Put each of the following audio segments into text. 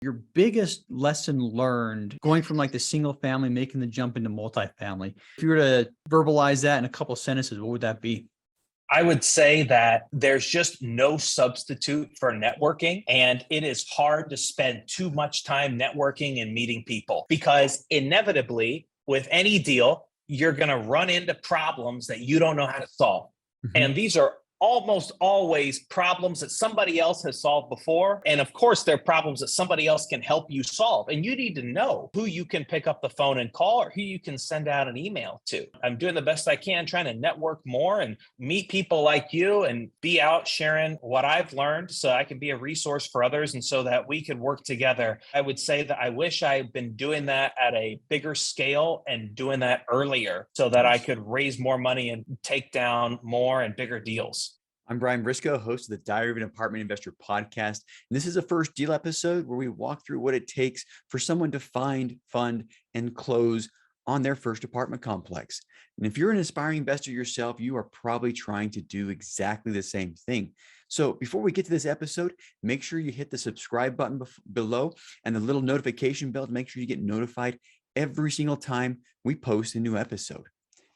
Your biggest lesson learned going from like the single family, making the jump into multifamily. If you were to verbalize that in a couple of sentences, what would that be? I would say that there's just no substitute for networking. And it is hard to spend too much time networking and meeting people because inevitably, with any deal, you're going to run into problems that you don't know how to solve. Mhm. And these are almost always problems that somebody else has solved before. And of course, they're problems that somebody else can help you solve. And you need to know who you can pick up the phone and call or who you can send out an email to. I'm doing the best I can, trying to network more and meet people like you and be out sharing what I've learned so I can be a resource for others and so that we could work together. I would say that I wish I had been doing that at a bigger scale and doing that earlier so that I could raise more money and take down more and bigger deals. I'm Brian Briscoe, host of the Diary of an Apartment Investor podcast. And this is a first deal episode where we walk through what it takes for someone to find, fund, and close on their first apartment complex. And if you're an aspiring investor yourself, you are probably trying to do exactly the same thing. So before we get to this episode, make sure you hit the subscribe button below and the little notification bell to make sure you get notified every single time we post a new episode.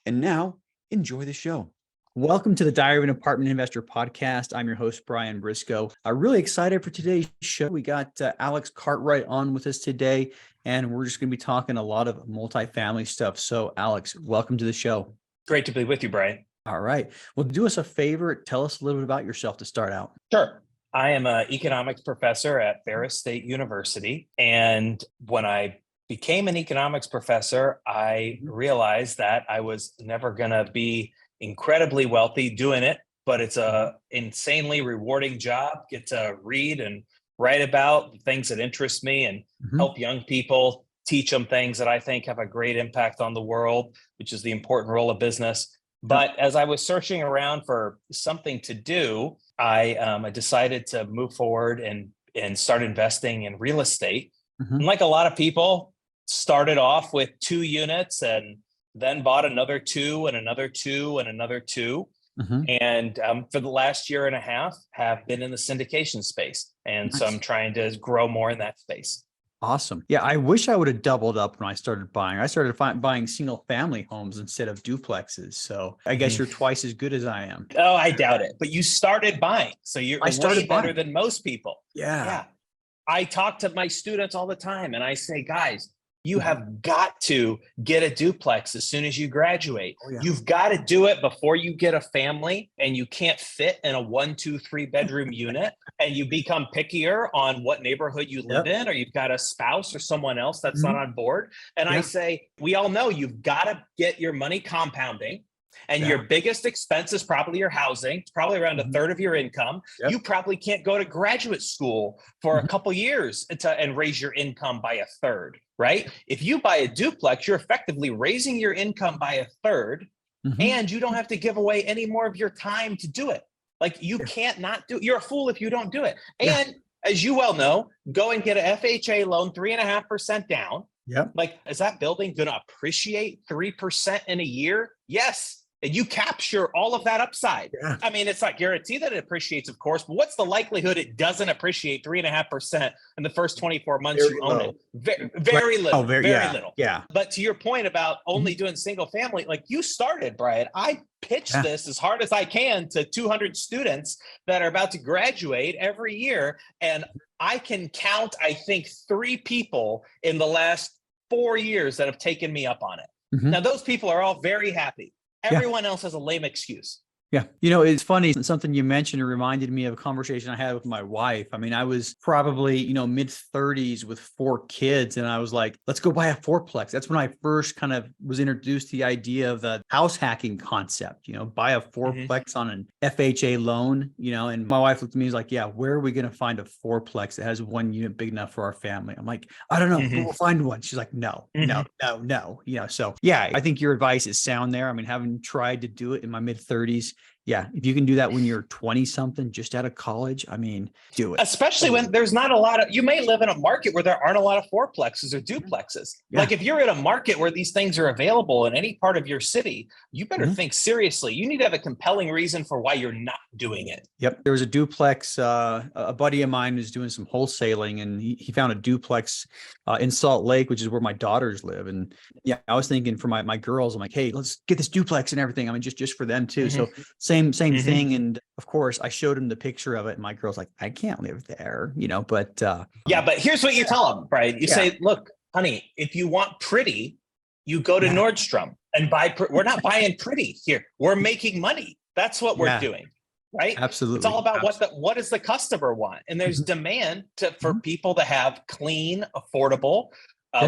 And now, enjoy the show. Welcome to the Diary of an Apartment Investor podcast. I'm your host, Brian Briscoe. I'm really excited for today's show. We got Alex Cartwright on with us today, and we're just going to be talking a lot of multifamily stuff. So Alex, welcome to the show. Great to be with you, Brian. All right. Well, do us a favor. Tell us a little bit about yourself to start out. Sure. I am an economics professor at Ferris State University. And when I became an economics professor, I realized that I was never going to be incredibly wealthy doing it, but it's a insanely rewarding job. Get to read and write about the things that interest me and help young people, teach them things that I think have a great impact on the world, which is the important role of business. But as I was searching around for something to do, I decided to move forward and start investing in real estate. And like a lot of people, started off with 2 units and then bought another 2 and another 2 and another 2. And for the last year and a half, have been in the syndication space. And so I'm trying to grow more in that space. Awesome. Yeah, I wish I would have doubled up when I started buying. I started buying single family homes instead of duplexes. So I guess you're twice as good as I am. Oh, I doubt it. But you started buying. So you're way better than most people. Yeah. I talk to my students all the time and I say, guys, you have got to get a duplex as soon as you graduate. Oh, yeah. You've got to do it before you get a family and you can't fit in a 1, 2, 3 bedroom unit and you become pickier on what neighborhood you live in, or you've got a spouse or someone else that's not on board. And I say, we all know you've got to get your money compounding. And your biggest expense is probably your housing. It's probably around a third of your income. You probably can't go to graduate school for a couple years and raise your income by a third, right? If you buy a duplex, you're effectively raising your income by a third, and you don't have to give away any more of your time to do it. Like you can't not do it. You're a fool if you don't do it. And as you well know, go and get an FHA loan, 3.5% down. Like, is that building going to appreciate 3% in a year? Yes. And you capture all of that upside. I mean, it's not guaranteed that it appreciates, of course, but what's the likelihood it doesn't appreciate 3.5% in the first 24 months you own it? Very little. Very little. Yeah. But to your point about only doing single family, like you started, Brian, I pitched this as hard as I can to 200 students that are about to graduate every year. And I can count, I think, 3 people in the last 4 years that have taken me up on it. Now, those people are all very happy. Everyone else has a lame excuse. Yeah. You know, it's funny. Something you mentioned, it reminded me of a conversation I had with my wife. I mean, I was probably, mid 30s with 4 kids. And I was like, let's go buy a fourplex. That's when I first kind of was introduced to the idea of the house hacking concept, buy a fourplex on an FHA loan, and my wife looked at me and was like, yeah, where are we going to find a fourplex that has 1 unit big enough for our family? I'm like, I don't know. We'll find one. She's like, no. So yeah, I think your advice is sound there. I mean, having tried to do it in my mid 30s, yeah, if you can do that when you're 20 something, just out of college, I mean, do it. Especially when there's not a lot of, you may live in a market where there aren't a lot of fourplexes or duplexes. Yeah. Like if you're in a market where these things are available in any part of your city, you better think seriously. You need to have a compelling reason for why you're not doing it. Yep. There was a duplex, a buddy of mine was doing some wholesaling, and he found a duplex in Salt Lake, which is where my daughters live. And yeah, I was thinking for my girls, I'm like, hey, let's get this duplex and everything. I mean, just for them too. So same thing. And of course I showed him the picture of it, and my girl's like, I can't live there, but yeah, but here's what you tell them, right? You say, look, honey, if you want pretty, you go to Nordstrom and buy. We're not buying pretty here. We're making money. That's what we're doing. Right. Absolutely. It's all about what does the customer want? And there's demand for people to have clean, affordable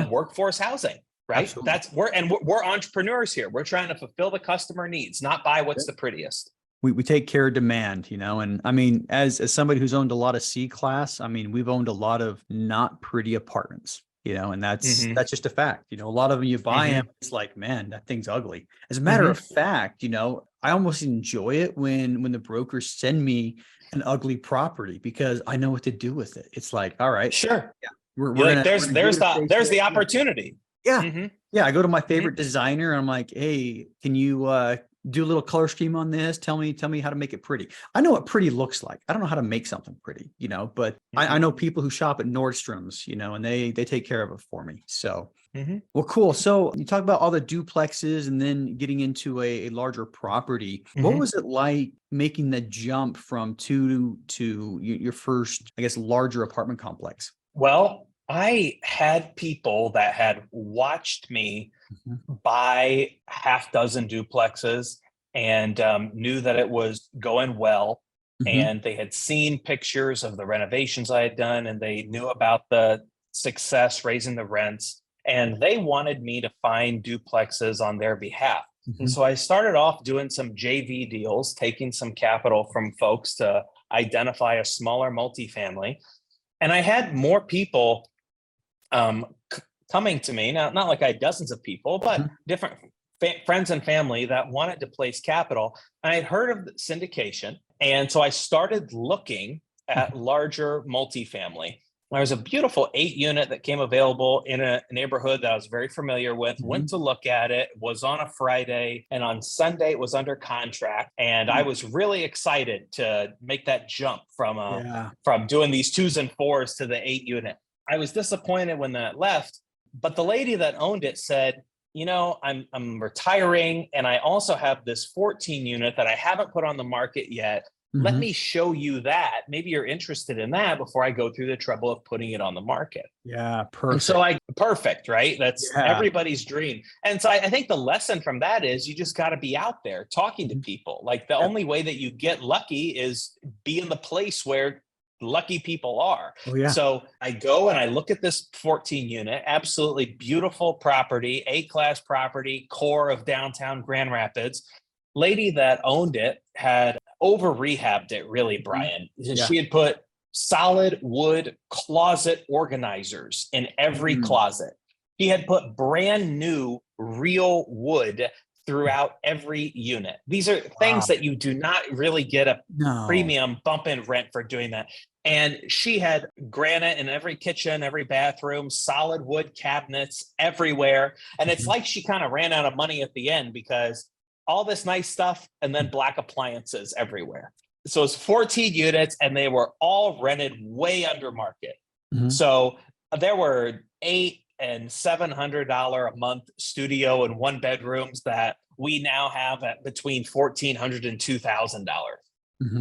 workforce housing. Right. Absolutely. We're entrepreneurs here. We're trying to fulfill the customer needs, not buy what's the prettiest. We take care of demand, and I mean, as somebody who's owned a lot of C-class, I mean, we've owned a lot of not pretty apartments, and that's just a fact. A lot of them you buy them, it's like, man, that thing's ugly. As a matter of fact, I almost enjoy it when the brokers send me an ugly property, because I know what to do with it. It's like, all right, sure, yeah, there's the opportunity. Yeah, yeah. I go to my favorite designer, and I'm like, hey, can you do a little color scheme on this? Tell me how to make it pretty. I know what pretty looks like. I don't know how to make something pretty, but I know people who shop at Nordstrom's, and they take care of it for me. So, well, cool. So you talk about all the duplexes and then getting into a larger property. What was it like making the jump from two to your first, I guess, larger apartment complex? Well, I had people that had watched me buy half dozen duplexes and knew that it was going well. And they had seen pictures of the renovations I had done, and they knew about the success raising the rents. And they wanted me to find duplexes on their behalf. And so I started off doing some JV deals, taking some capital from folks to identify a smaller multifamily. And I had more people coming to me, not like I had dozens of people, but different friends and family that wanted to place capital. And I had heard of syndication. And so I started looking at larger multifamily. There was a beautiful 8-unit that came available in a neighborhood that I was very familiar with, went to look at it, was on a Friday, and on Sunday it was under contract. And I was really excited to make that jump from doing these 2s and 4s to the 8-unit. I was disappointed when that left, but the lady that owned it said, I'm retiring, and I also have this 14-unit that I haven't put on the market yet. Let me show you that. Maybe you're interested in that before I go through the trouble of putting it on the market. Yeah, perfect. And so perfect, right? That's everybody's dream. And so I think the lesson from that is you just got to be out there talking to people. Like the only way that you get lucky is be in the place where lucky people are. So I go and I look at this 14-unit, absolutely beautiful property, A-class property, core of downtown Grand Rapids. Lady that owned it had over rehabbed it, really, Brian. She had put solid wood closet organizers in every closet. He had put brand new real wood throughout every unit. These are things that you do not really get a premium bump in rent for doing that. And she had granite in every kitchen, every bathroom, solid wood cabinets everywhere. And it's like she kind of ran out of money at the end, because all this nice stuff and then black appliances everywhere. So it's 14 units, and they were all rented way under market. So there were $800 and $700 a month studio and 1-bedrooms that we now have at between $1,400 and $2,000.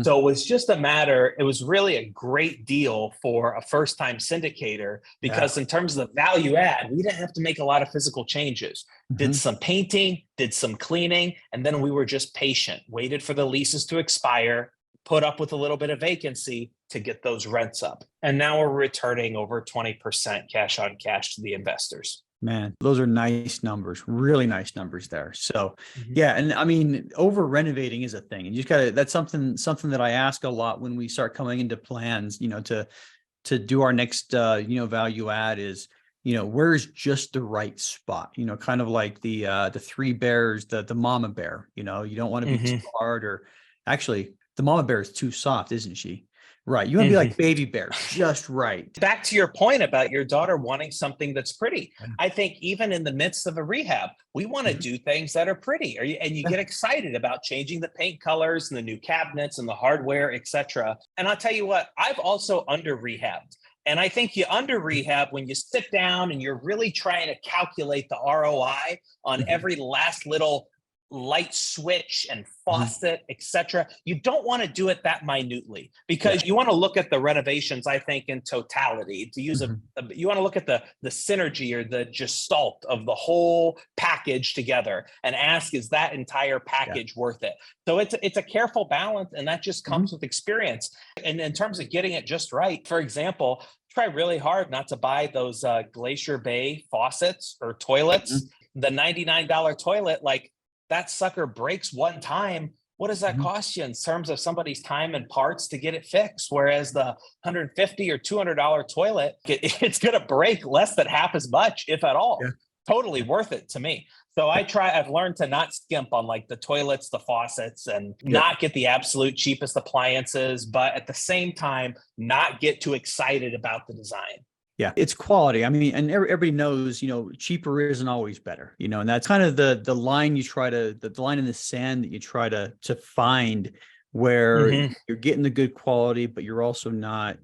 So it was just a matter, it was really a great deal for a first-time syndicator, because in terms of the value add, we didn't have to make a lot of physical changes. Did some painting, did some cleaning, and then we were just patient, waited for the leases to expire, put up with a little bit of vacancy to get those rents up. And now we're returning over 20% cash on cash to the investors. Man, those are nice numbers, really nice numbers there. So yeah. And I mean, over renovating is a thing, and you just gotta, that's something that I ask a lot when we start coming into plans, to do our next, value add is, where's just the right spot, kind of like the 3 bears, the mama bear, you don't want to be too hard or Actually, the mama bear is too soft, isn't she? Right. You want to be like baby bear, just right. Back to your point about your daughter wanting something that's pretty. I think even in the midst of a rehab, we want to do things that are pretty. And you get excited about changing the paint colors and the new cabinets and the hardware, etc. And I'll tell you what, I've also under rehabbed. And I think you under rehab when you sit down and you're really trying to calculate the ROI on every last little light switch and faucet, etc. You don't want to do it that minutely because you want to look at the renovations, I think, in totality. To use you want to look at the synergy or the gestalt of the whole package together and ask, is that entire package worth it? So it's a careful balance, and that just comes with experience. And in terms of getting it just right, for example, try really hard not to buy those Glacier Bay faucets or toilets. The $99 toilet, like, that sucker breaks one time. What does that cost you in terms of somebody's time and parts to get it fixed? Whereas the $150 or $200 toilet, it's going to break less than half as much, if at all. Totally worth it to me. So I've learned to not skimp on like the toilets, the faucets, and not get the absolute cheapest appliances, but at the same time, not get too excited about the design. Yeah, it's quality. I mean, and everybody knows, cheaper isn't always better, and that's kind of the line you try to, the line in the sand that you try to find where you're getting the good quality, but you're also not,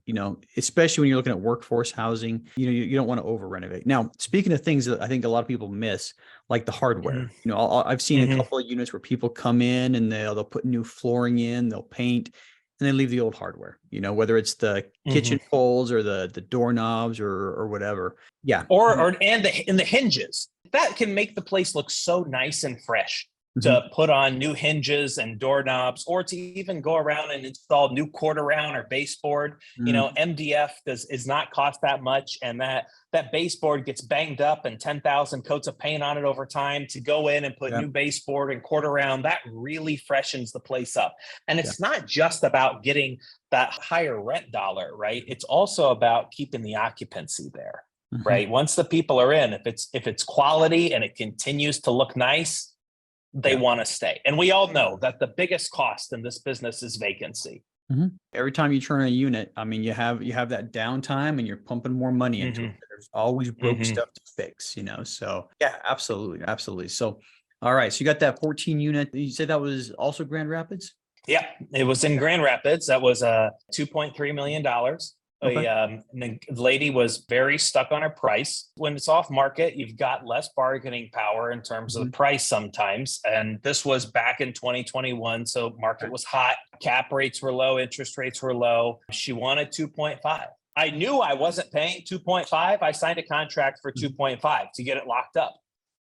especially when you're looking at workforce housing, you don't want to over renovate. Now, speaking of things that I think a lot of people miss, like the hardware, I've seen a couple of units where people come in and they'll put new flooring in, they'll paint, and then leave the old hardware, whether it's the kitchen poles or the doorknobs or whatever. Yeah. And the hinges that can make the place look so nice and fresh to put on new hinges and doorknobs, or to even go around and install new quarter round or baseboard. MDF is not cost that much. And that baseboard gets banged up and 10,000 coats of paint on it over time. To go in and put new baseboard and quarter round, that really freshens the place up. And it's not just about getting that higher rent dollar, right? It's also about keeping the occupancy there, right? Once the people are in, if it's quality and it continues to look nice, they want to stay. And we all know that the biggest cost in this business is vacancy. Every time you turn a unit, I mean, you have that downtime and you're pumping more money into it. There's always broke stuff to fix, so yeah, absolutely. So, all right. So you got that 14 unit. You said that was also Grand Rapids? Yeah, it was in Grand Rapids. That was $2.3 million. The lady was very stuck on her price. When it's off market, you've got less bargaining power in terms of the price sometimes. And this was back in 2021. So market was hot. Cap rates were low. Interest rates were low. She wanted 2.5. I knew I wasn't paying 2.5. I signed a contract for 2.5 to get it locked up.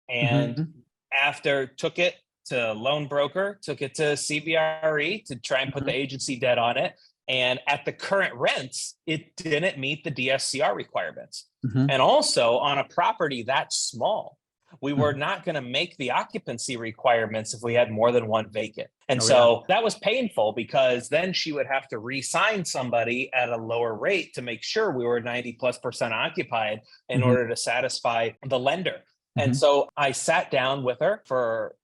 And after took it to loan broker, took it to CBRE to try and put the agency debt on it. And at the current rents, it didn't meet the DSCR requirements. And also on a property that small, we were not going to make the occupancy requirements if we had more than one vacant. And that was painful, because then she would have to re-sign somebody at a lower rate to make sure we were 90+% occupied in order to satisfy the lender. And so I sat down with her for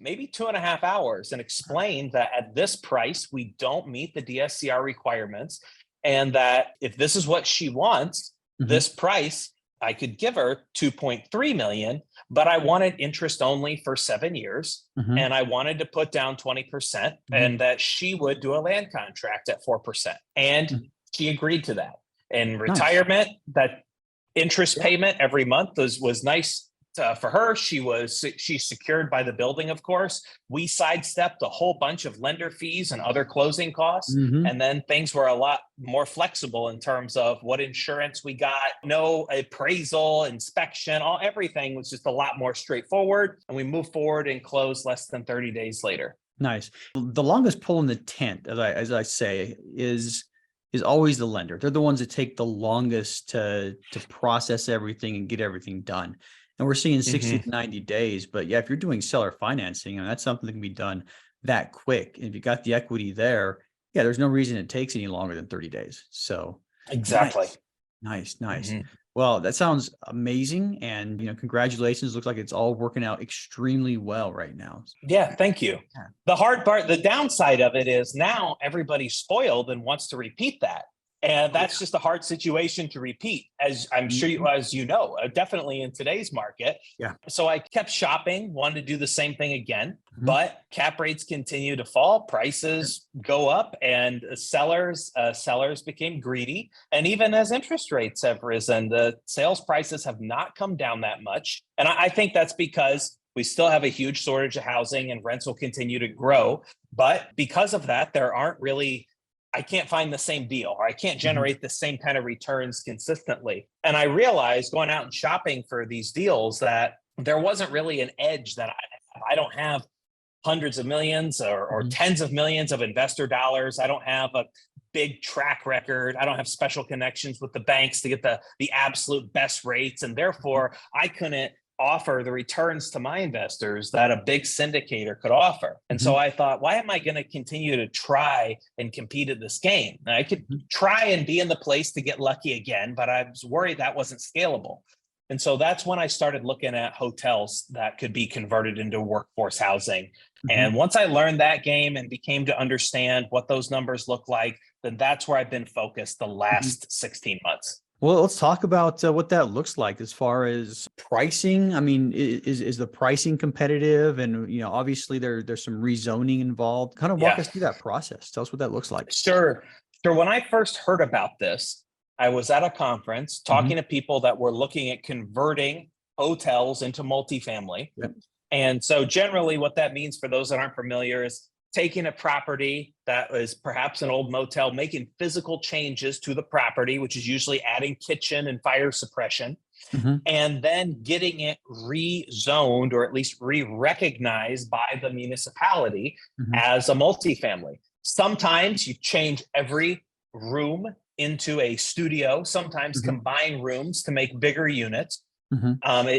maybe 2.5 hours and explained that at this price, we don't meet the DSCR requirements. And that if this is what she wants, this price, I could give her 2.3 million, but I wanted interest only for 7 years. And I wanted to put down 20% and that she would do a land contract at 4%. And she agreed to that. In retirement, that interest payment every month was nice. For her, she's secured by the building, of course. We sidestepped a whole bunch of lender fees and other closing costs. And then things were a lot more flexible in terms of what insurance we got, no appraisal, inspection, everything was just a lot more straightforward. And we moved forward and closed less than 30 days later. Nice. The longest pole in the tent, as I say, is always the lender. They're the ones that take the longest to process everything and get everything done. And we're seeing 60 to 90 days. But yeah, if you're doing seller financing, and that's something that can be done that quick. And if you got the equity there, there's no reason it takes any longer than 30 days. So exactly. Nice. Well, that sounds amazing. And, congratulations. Looks like it's all working out extremely well right now. Yeah, thank you. Yeah. The hard part, the downside of it is now everybody's spoiled and wants to repeat that. And that's just a hard situation to repeat, as I'm sure you, Mhm. as you know, definitely in today's market. Yeah. So I kept shopping, wanted to do the same thing again, Mhm. but cap rates continue to fall, prices go up, and sellers became greedy. And even as interest rates have risen, the sales prices have not come down that much. And I think that's because we still have a huge shortage of housing and rents will continue to grow. But because of that, I can't find the same deal, or I can't Mhm. generate the same kind of returns consistently. And I realized going out and shopping for these deals that there wasn't really an edge that I don't have hundreds of millions or Mhm. tens of millions of investor dollars. I don't have a big track record. I don't have special connections with the banks to get the absolute best rates. And Mhm. therefore, I couldn't offer the returns to my investors that a big syndicator could offer. And so Mhm. I thought, why am I going to continue to try and compete at this game? I could Mhm. try and be in the place to get lucky again, but I was worried that wasn't scalable. And so that's when I started looking at hotels that could be converted into workforce housing. Mhm. And once I learned that game and became to understand what those numbers look like, then that's where I've been focused the Mhm. last 16 months. Well, let's talk about what that looks like as far as pricing. I mean, is the pricing competitive? And obviously there's some rezoning involved. Kind of walk Yeah. us through that process. Tell us what that looks like. Sure. Sure. When I first heard about this, I was at a conference Mhm. talking to people that were looking at converting hotels into multifamily. Yep. And so, generally, what that means for those that aren't familiar is taking a property that is perhaps an old motel, making physical changes to the property, which is usually adding kitchen and fire suppression, Mhm. and then getting it rezoned or at least re-recognized by the municipality Mhm. as a multifamily. Sometimes you change every room into a studio, sometimes Mhm. combine rooms to make bigger units. Mhm.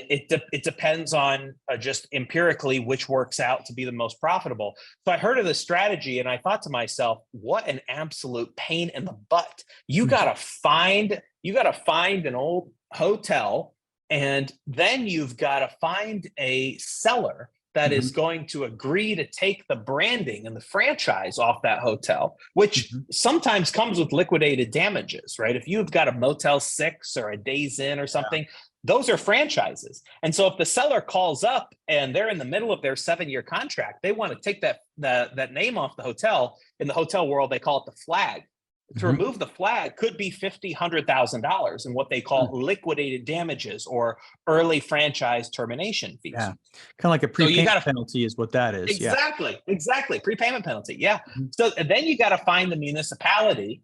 It depends on just empirically which works out to be the most profitable. So I heard of this strategy and I thought to myself, what an absolute pain in the butt. Mhm. You gotta find an old hotel, and then you've got to find a seller that is Mhm. going to agree to take the branding and the franchise off that hotel, which Mhm. sometimes comes with liquidated damages, right? If you've got a Motel 6 or a Days Inn or Yeah. something, those are franchises. And so if the seller calls up and they're in the middle of their 7-year contract, they want to take that name off the hotel. In the hotel world, they call it the flag. To Mhm. remove the flag could be $50,000-$100,000 in what they call Mm. liquidated damages or early franchise termination fees. Yeah. Kind of like a So you prepayment got to penalty is what that is. Yeah. exactly prepayment penalty. Yeah. Mhm. So and then you got to find the municipality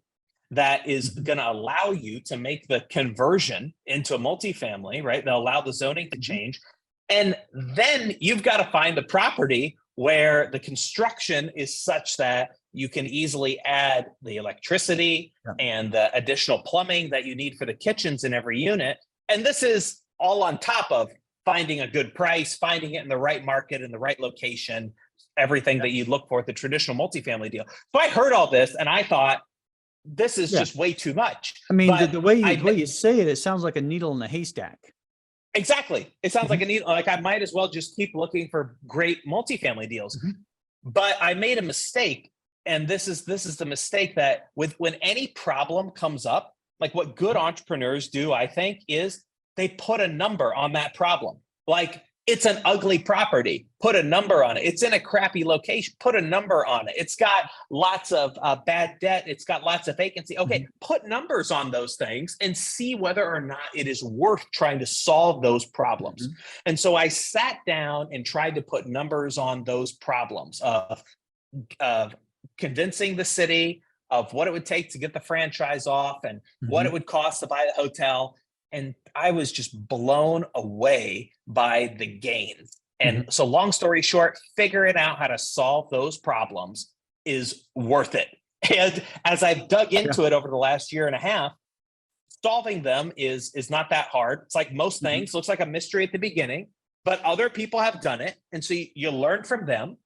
that is Mhm. going to allow you to make the conversion into a multifamily, right? They'll allow the zoning to Mhm. change. And then you've got to find the property where the construction is such that you can easily add the electricity Yeah. and the additional plumbing that you need for the kitchens in every unit. And this is all on top of finding a good price, finding it in the right market, in the right location, everything Yeah. that you look for at the traditional multifamily deal. So I heard all this and I thought, this is Yeah. just way too much. I mean, the, But the way you the I way you say it, it sounds like a needle in a haystack. exactly. It sounds like Mhm. a need. Like I might as well just keep looking for great multifamily deals. Mhm. But I made a mistake, and this is the mistake that with when any problem comes up, like what good entrepreneurs do, I think, is they put a number on that problem. Like it's an ugly property, put a number on it. It's in a crappy location, put a number on it. It's got lots of bad debt. It's got lots of vacancy. Okay, Mhm. put numbers on those things and see whether or not it is worth trying to solve those problems. Mhm. And so I sat down and tried to put numbers on those problems of convincing the city of what it would take to get the franchise off and what it Mhm. would cost to buy the hotel. And I was just blown away by the gains. And Mhm. so, long story short, figuring out how to solve those problems is worth it. And as I've dug Yeah. into it over the last year and a half, solving them is not that hard. It's like most Mhm. things, looks like a mystery at the beginning, but other people have done it. And so you learn from them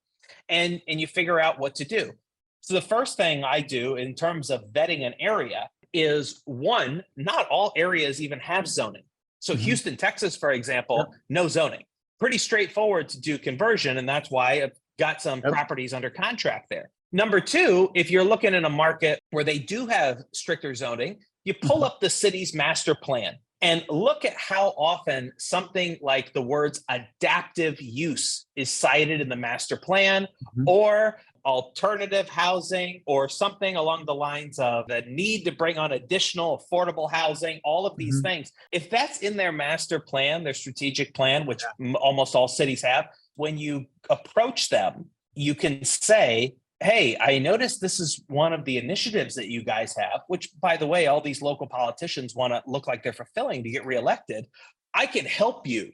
and you figure out what to do. So the first thing I do in terms of vetting an area is one, not all areas even have zoning. So Houston, Texas, for example, no zoning. Pretty straightforward to do conversion. And that's why I've got some properties under contract there. Number two, if you're looking in a market where they do have stricter zoning, you pull up the city's master plan and look at how often something like the words adaptive use is cited in the master plan, or alternative housing, or something along the lines of the need to bring on additional affordable housing, all of these things. If that's in their master plan, their strategic plan, which almost all cities have, when you approach them, you can say, hey, I noticed this is one of the initiatives that you guys have, which, by the way, all these local politicians want to look like they're fulfilling to get reelected. I can help you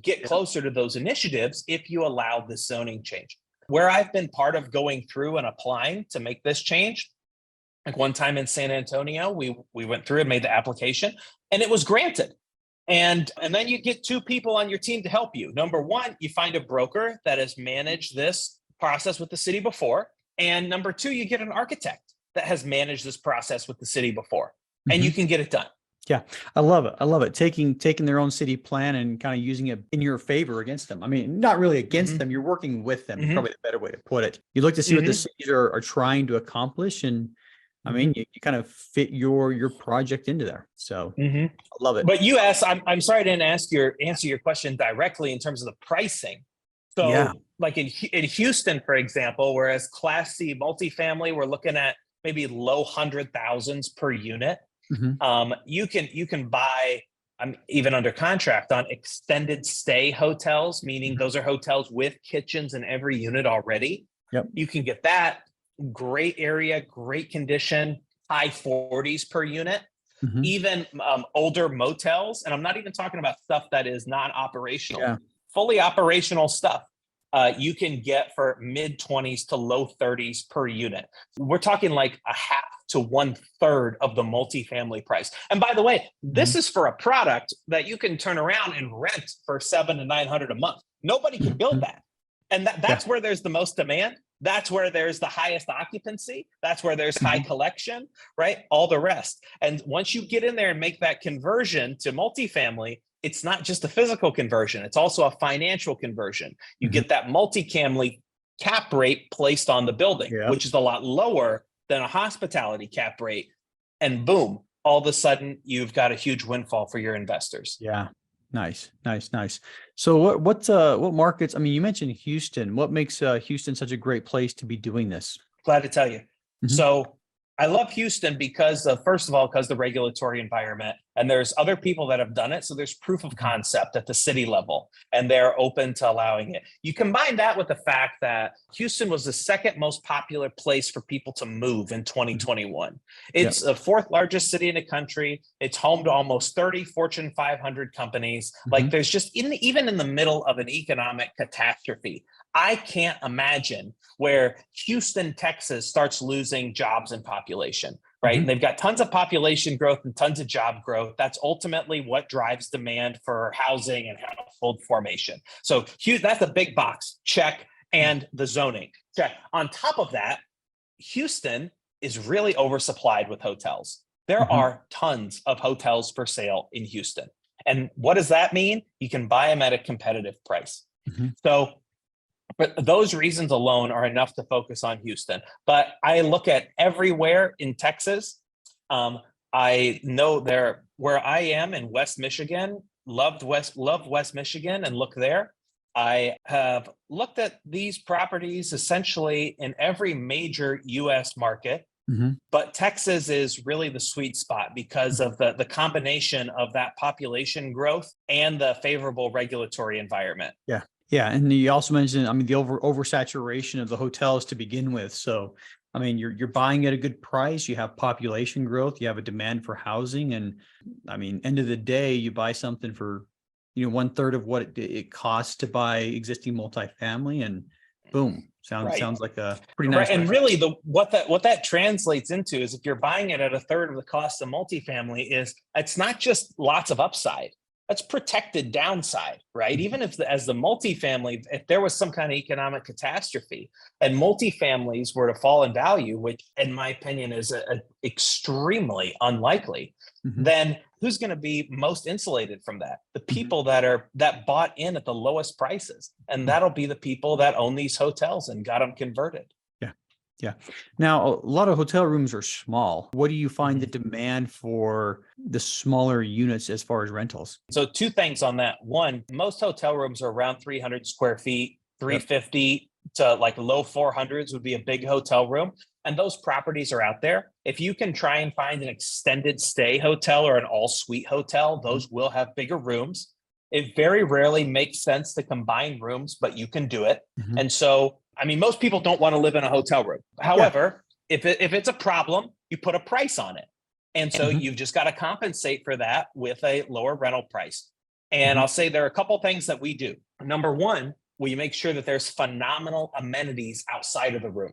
get closer to those initiatives if you allow this zoning change. Where I've been part of going through and applying to make this change, like one time in San Antonio, we went through and made the application and it was granted. And then you get two people on your team to help you. Number one, you find a broker that has managed this process with the city before. And number two, you get an architect that has managed this process with the city before, and you can get it done. Yeah, I love it. I love it. Taking their own city plan and kind of using it in your favor against them. I mean, not really against them. You're working with them. Is probably the better way to put it. You look to see what the cities are trying to accomplish, and I mean, you kind of fit your project into there. So I love it. But you asked, I'm sorry I didn't answer your question directly in terms of the pricing. So like in Houston, for example, whereas Class C multifamily, we're looking at maybe low 100,000s per unit. You can buy, I'm even under contract on extended stay hotels, meaning those are hotels with kitchens in every unit already. You can get that. Great area, great condition, high 40s per unit. Even older motels, and I'm not even talking about stuff that is non-operational. Fully operational stuff you can get for mid 20s to low 30s per unit. We're talking like a half to 1/3 of the multifamily price. And by the way, this is for a product that you can turn around and rent for $700 to $900 a month. Nobody can build that. And that's where there's the most demand. That's where there's the highest occupancy. That's where there's high collection, right? All the rest. And once you get in there and make that conversion to multifamily, it's not just a physical conversion. It's also a financial conversion. You get that multifamily cap rate placed on the building, which is a lot lower than a hospitality cap rate. And boom, all of a sudden you've got a huge windfall for your investors. Yeah. Nice. So what markets, I mean, you mentioned Houston. What makes Houston such a great place to be doing this? Glad to tell you. So I love Houston because first of all, because the regulatory environment, and there's other people that have done it. So there's proof of concept at the city level, and they're open to allowing it. You combine that with the fact that Houston was the second most popular place for people to move in 2021. It's the fourth largest city in the country. It's home to almost 30 Fortune 500 companies. Like there's just even in the middle of an economic catastrophe, I can't imagine where Houston, Texas starts losing jobs and population, right? And they've got tons of population growth and tons of job growth. That's ultimately what drives demand for housing and household formation. So that's a big box, check, and the zoning, check. On top of that, Houston is really oversupplied with hotels. There are tons of hotels for sale in Houston. And what does that mean? You can buy them at a competitive price. So but those reasons alone are enough to focus on Houston. But I look at everywhere in Texas. I know where I am in West Michigan, love West Michigan, and look there. I have looked at these properties essentially in every major U.S. market. But Texas is really the sweet spot because of the combination of that population growth and the favorable regulatory environment. Yeah. And you also mentioned, I mean, the oversaturation of the hotels to begin with. So, I mean, you're buying at a good price. You have population growth. You have a demand for housing. And I mean, end of the day, you buy something for, 1/3 of what it costs to buy existing multifamily, and boom, sounds like a pretty nice. And really, what that translates into is if you're buying it at 1/3 of the cost of multifamily, it's not just lots of upside. that's protected downside, right? Even if as the multifamily, if there was some kind of economic catastrophe and multifamilies were to fall in value, which in my opinion is extremely unlikely, then who's going to be most insulated from that? The people that bought in at the lowest prices, and that'll be the people that own these hotels and got them converted. Yeah. Now, a lot of hotel rooms are small. What do you find the demand for the smaller units as far as rentals? So two things on that. One, most hotel rooms are around 300 square feet, 350 to like low 400s would be a big hotel room. And those properties are out there. If you can try and find an extended stay hotel or an all suite hotel, those will have bigger rooms. It very rarely makes sense to combine rooms, but you can do it. And so, I mean, most people don't want to live in a hotel room. However, if it's a problem, you put a price on it. And so you've just got to compensate for that with a lower rental price. And I'll say there are a couple things that we do. Number one, we make sure that there's phenomenal amenities outside of the room,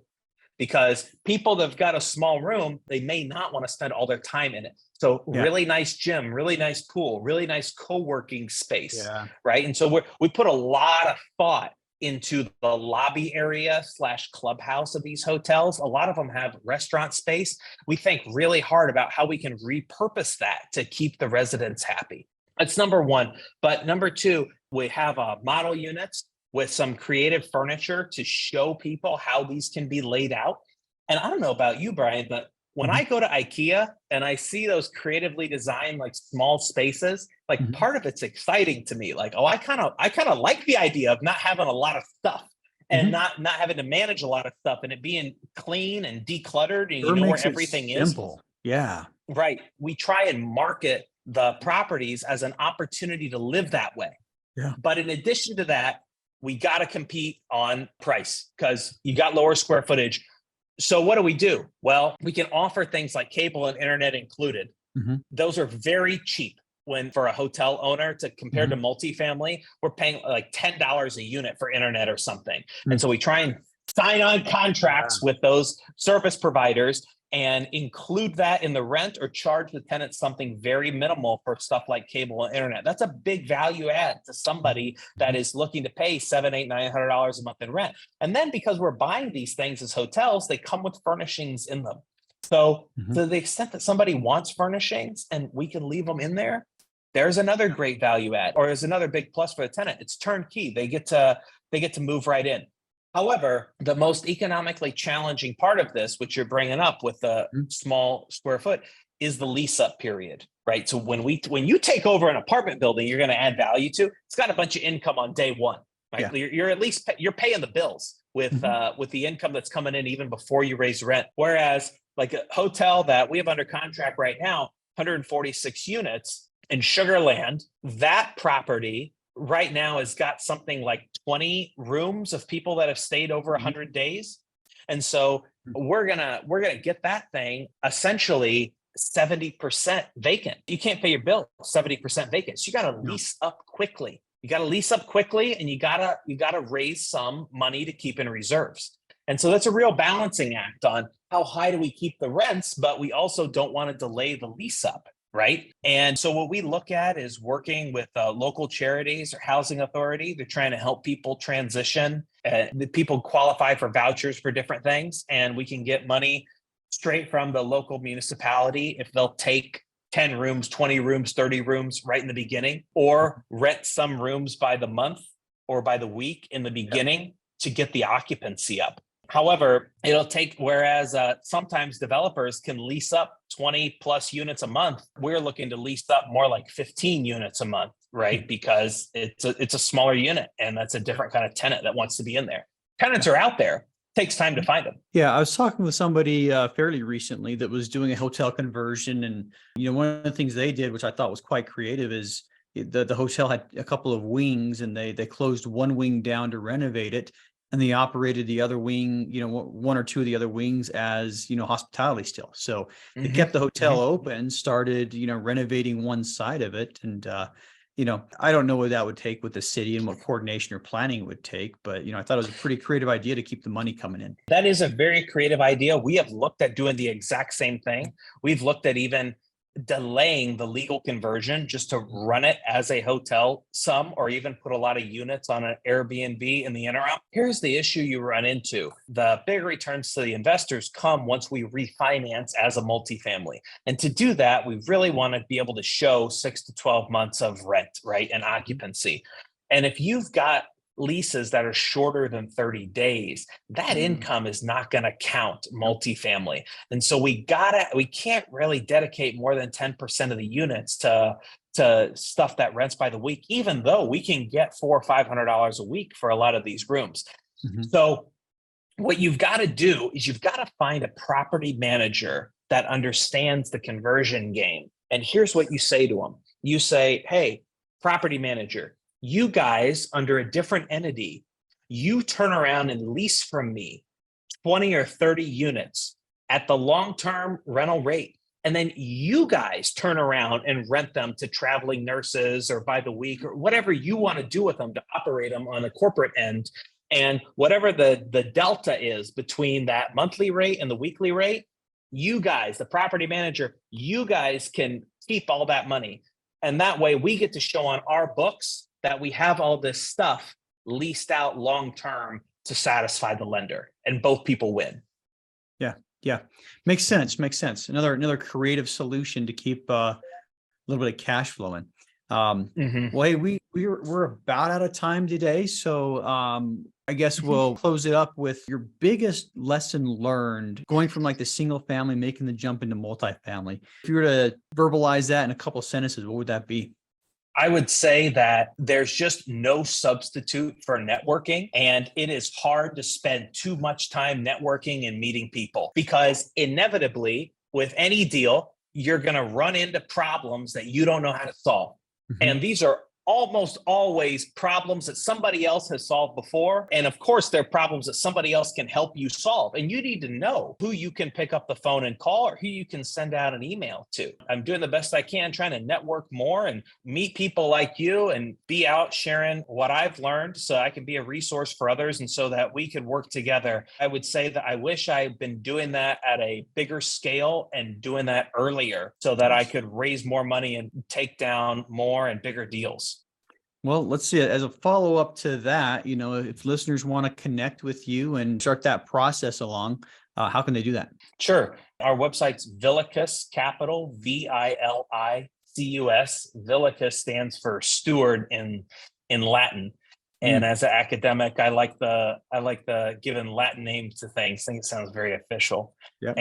because people that have got a small room, they may not want to spend all their time in it. So really nice gym, really nice pool, really nice co-working space, right? And so we put a lot of thought into the lobby area / clubhouse of these hotels. A lot of them have restaurant space. We think really hard about how we can repurpose that to keep the residents happy. That's number one. But number two, we have model units with some creative furniture to show people how these can be laid out. And I don't know about you, Brian, but when I go to IKEA and I see those creatively designed like small spaces, like part of it's exciting to me. Like, oh, I kind of like the idea of not having a lot of stuff and not having to manage a lot of stuff and it being clean and decluttered and you know where everything is. Simple. Yeah. Right. We try and market the properties as an opportunity to live that way. Yeah. But in addition to that, we got to compete on price because you got lower square footage. So what do? Well, we can offer things like cable and internet included. Those are very cheap when for a hotel owner to compare to multifamily, we're paying like $10 a unit for internet or something. And so we try and sign on contracts with those service providers and include that in the rent or charge the tenant something very minimal for stuff like cable and internet. That's a big value add to somebody that is looking to pay $700, $800, $900 a month in rent. And then because we're buying these things as hotels, they come with furnishings in them. So to the extent that somebody wants furnishings and we can leave them in there, there's another great value add, or there's another big plus for the tenant. It's turnkey. They get to move right in. However, the most economically challenging part of this, which you're bringing up with the small square foot, is the lease up period, right? So when you take over an apartment building, you're going to add value to. It's got a bunch of income on day one, right? You're at least you're paying the bills with the income that's coming in even before you raise rent. Whereas like a hotel that we have under contract right now, 146 units in Sugar Land, that property right now has got something like 20 rooms of people that have stayed over 100 days. And so we're gonna get that thing essentially 70% vacant. You can't pay your bill 70% vacant. So you got to lease up quickly. And you gotta raise some money to keep in reserves. And so that's a real balancing act on how high do we keep the rents, but we also don't want to delay the lease up. Right. And so what we look at is working with local charities or housing authority. They're trying to help people transition. The people qualify for vouchers for different things, and we can get money straight from the local municipality if they'll take 10 rooms, 20 rooms, 30 rooms right in the beginning, or rent some rooms by the month or by the week in the beginning to get the occupancy up. However, it'll take, whereas sometimes developers can lease up 20 plus units a month, we're looking to lease up more like 15 units a month, right? Because it's a smaller unit and that's a different kind of tenant that wants to be in there. Tenants are out there. It takes time to find them. Yeah, I was talking with somebody fairly recently that was doing a hotel conversion. And, one of the things they did, which I thought was quite creative, is the hotel had a couple of wings and they closed one wing down to renovate it. And they operated the other wing, one or two of the other wings as, hospitality still. So they kept the hotel open, started, renovating one side of it. And, I don't know what that would take with the city and what coordination or planning it would take. But, I thought it was a pretty creative idea to keep the money coming in. That is a very creative idea. We have looked at doing the exact same thing. We've looked at even delaying the legal conversion just to run it as a hotel some, or even put a lot of units on an Airbnb in the interim, here's the issue you run into. The big returns to the investors come once we refinance as a multifamily. And to do that, we really want to be able to show 6 to 12 months of rent, right, and occupancy. And if you've got leases that are shorter than 30 days, that income is not going to count multifamily. And so we can't really dedicate more than 10% of the units to stuff that rents by the week, even though we can get $400 or $500 a week for a lot of these rooms. So what you've got to do is you've got to find a property manager that understands the conversion game. And here's what you say to them. You say, hey, property manager, you guys under a different entity, you turn around and lease from me 20 or 30 units at the long-term rental rate. And then you guys turn around and rent them to traveling nurses or by the week or whatever you want to do with them to operate them on the corporate end. And whatever the delta is between that monthly rate and the weekly rate, you guys, the property manager, you guys can keep all that money. And that way we get to show on our books that we have all this stuff leased out long-term to satisfy the lender, and both people win. Yeah. Makes sense. Another creative solution to keep a little bit of cash flowing. Well, hey, we're about out of time today. So I guess we'll close it up with your biggest lesson learned going from like the single family, making the jump into multifamily. If you were to verbalize that in a couple of sentences, what would that be? I would say that there's just no substitute for networking, and it is hard to spend too much time networking and meeting people, because inevitably with any deal, you're going to run into problems that you don't know how to solve. And these are almost always problems that somebody else has solved before. And of course, they're problems that somebody else can help you solve. And you need to know who you can pick up the phone and call or who you can send out an email to. I'm doing the best I can, trying to network more and meet people like you and be out sharing what I've learned so I can be a resource for others and so that we could work together. I would say that I wish I had been doing that at a bigger scale and doing that earlier so that I could raise more money and take down more and bigger deals. Well, let's see. As a follow-up to that, if listeners want to connect with you and start that process along, how can they do that? Sure. Our website's Vilicus Capital, Vilicus. Vilicus stands for steward in Latin. And as an academic, I like the giving Latin names to things. I think it sounds very official. Yep.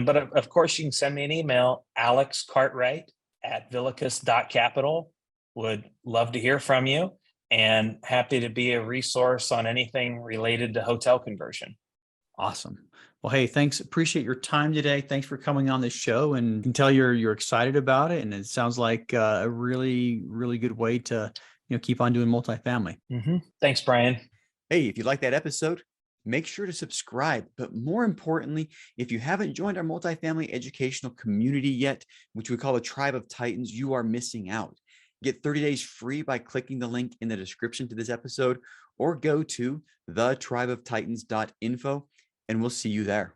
But of course, you can send me an email, alexcartwright@vilicus.capital. Would love to hear from you and happy to be a resource on anything related to hotel conversion. Awesome. Well, hey, thanks. Appreciate your time today. Thanks for coming on this show, and you can tell you're excited about it. And it sounds like a really, really good way to, keep on doing multifamily. Thanks, Brian. Hey, if you like that episode, make sure to subscribe. But more importantly, if you haven't joined our multifamily educational community yet, which we call the Tribe of Titans, you are missing out. Get 30 days free by clicking the link in the description to this episode, or go to thetribeoftitans.info, and we'll see you there.